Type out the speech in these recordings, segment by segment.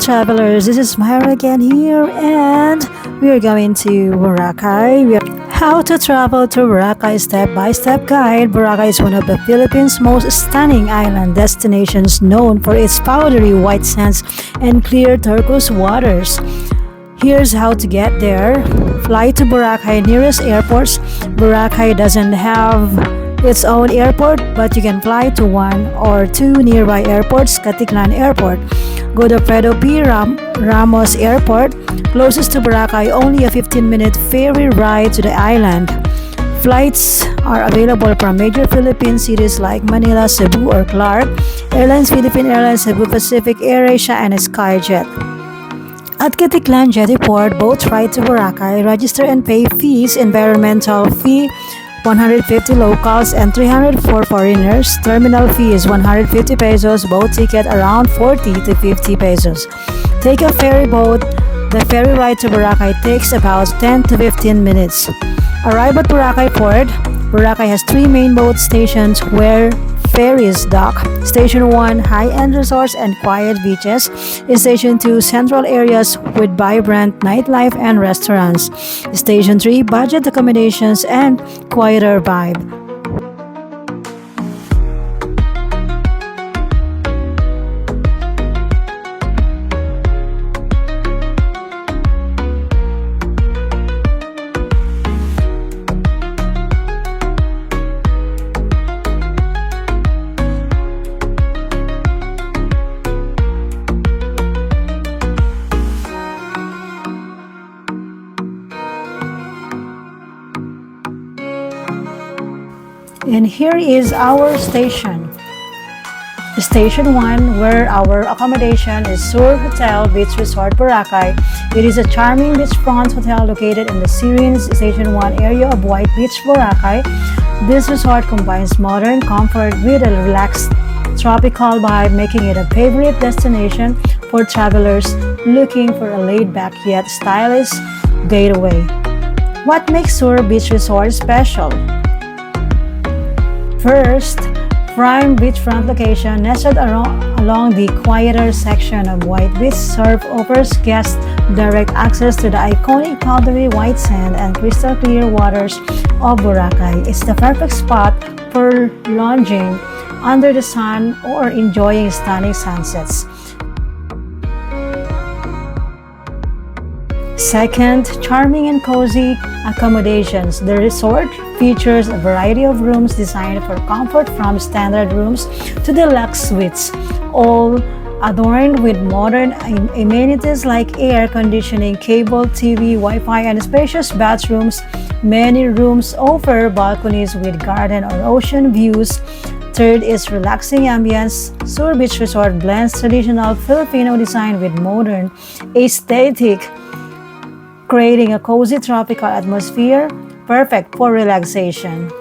travelers, this is Myra again here, and we are going to Boracay. How to travel to Boracay step-by-step guide. Boracay is one of the Philippines' most stunning island destinations, known for its powdery white sands and clear turquoise waters. Here's how to get there. Fly to Boracay nearest airports. Boracay doesn't have its own airport, but you can fly to one or two nearby airports. Caticlan Airport. Go to Fredo P. Ramos Airport, closest to Boracay, only a 15-minute ferry ride to the island. Flights are available from major Philippine cities like Manila, Cebu, or Clark. Airlines: Philippine Airlines, Cebu Pacific, AirAsia, and Skyjet. At Caticlan Jetty Port, boats ride to Boracay. Register and pay fees. Environmental fee 150 locals and 300 for foreigners. Terminal fee is 150 pesos. Boat ticket around 40 to 50 pesos. Take a ferry boat. The ferry ride to Boracay takes about 10 to 15 minutes. Arrive at Boracay Port. Boracay has three main boat stations where ferries dock. Station 1, high-end resorts and quiet beaches. Station 2, central areas with vibrant nightlife and restaurants. Station 3, budget accommodations and quieter vibe. And here is our station. Station 1, where our accommodation is Sur Hotel Beach Resort Boracay. It is a charming beachfront hotel located in the serene Station 1 area of White Beach, Boracay. This resort combines modern comfort with a relaxed tropical vibe, making it a favorite destination for travelers looking for a laid-back yet stylish getaway. What makes Sur Beach Resort special? First, prime beachfront location nestled along the quieter section of White Beach. Surf offers guests direct access to the iconic powdery white sand and crystal clear waters of Boracay. It's the perfect spot for lounging under the sun or enjoying stunning sunsets. Second, charming and cozy accommodations. The resort features a variety of rooms designed for comfort, from standard rooms to deluxe suites, all adorned with modern amenities like air conditioning, cable TV, Wi-Fi, and spacious bathrooms. Many rooms offer balconies with garden or ocean views. Third is relaxing ambience. Sur Beach Resort blends traditional Filipino design with modern aesthetic, creating a cozy tropical atmosphere, perfect for relaxation.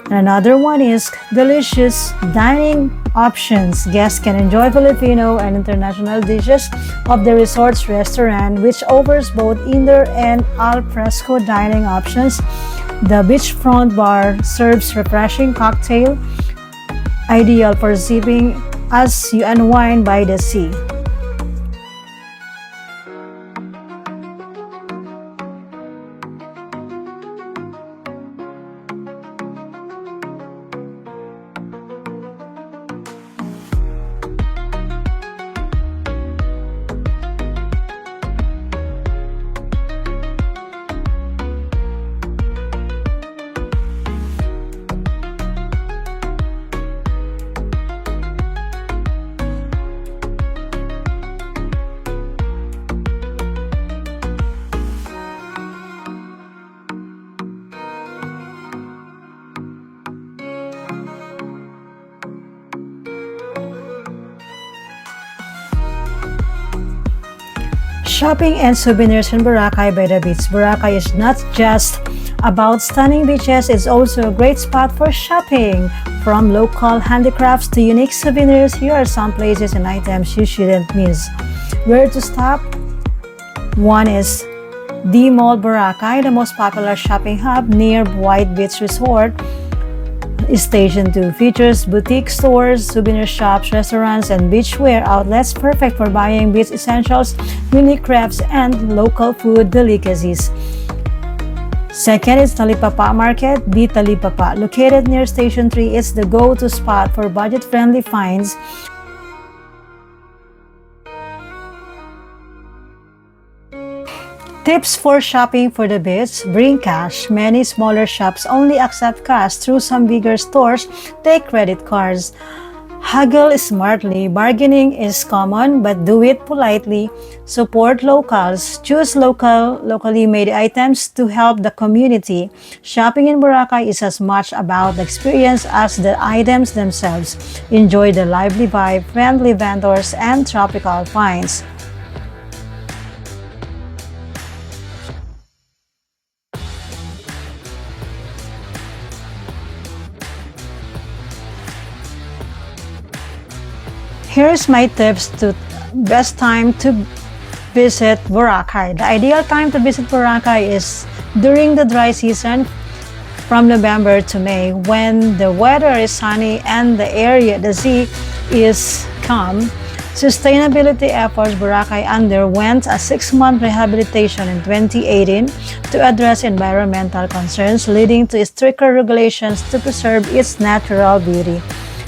And another one is delicious dining options. Guests can enjoy Filipino and international dishes of the resort's restaurant, which offers both indoor and al fresco dining options. The beachfront bar serves refreshing cocktail, ideal for sipping as you unwind by the sea. Shopping and souvenirs in Boracay by the beach. Boracay is not just about stunning beaches, it's also a great spot for shopping. From local handicrafts to unique souvenirs, here are some places and items you shouldn't miss. Where to stop? One is the Mall Boracay, the most popular shopping hub near White Beach Resort. Station 2 features boutique stores, souvenir shops, restaurants, and beachwear outlets perfect for buying beach essentials, unique crafts, and local food delicacies. Second is Talipapa Market, B Talipapa. Located near Station 3, it's the go-to spot for budget-friendly finds. Tips for shopping for the beach: bring cash. Many smaller shops only accept cash. Through some bigger stores, take credit cards. Haggle smartly. Bargaining is common, but do it politely. Support locals. Choose locally made items to help the community. Shopping in Boracay is as much about the experience as the items themselves. Enjoy the lively vibe, friendly vendors, and tropical finds. Here's my tips to best time to visit Boracay. The ideal time to visit Boracay is during the dry season from November to May, when the weather is sunny and the sea is calm. Sustainability efforts: Boracay underwent a 6-month rehabilitation in 2018 to address environmental concerns, leading to stricter regulations to preserve its natural beauty.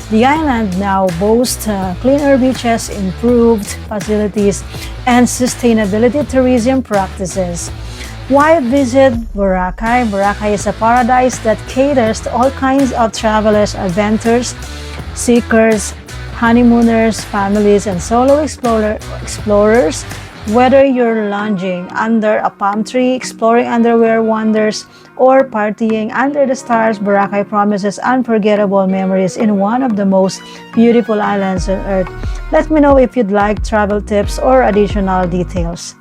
The island now boasts cleaner beaches, improved facilities, and sustainability tourism practices. Why visit Boracay? Boracay is a paradise that caters to all kinds of travelers, adventurers, seekers, honeymooners, families, and solo explorers. Whether you're lounging under a palm tree, exploring underwater wonders, or partying under the stars, Boracay promises unforgettable memories in one of the most beautiful islands on earth. Let me know if you'd like travel tips or additional details.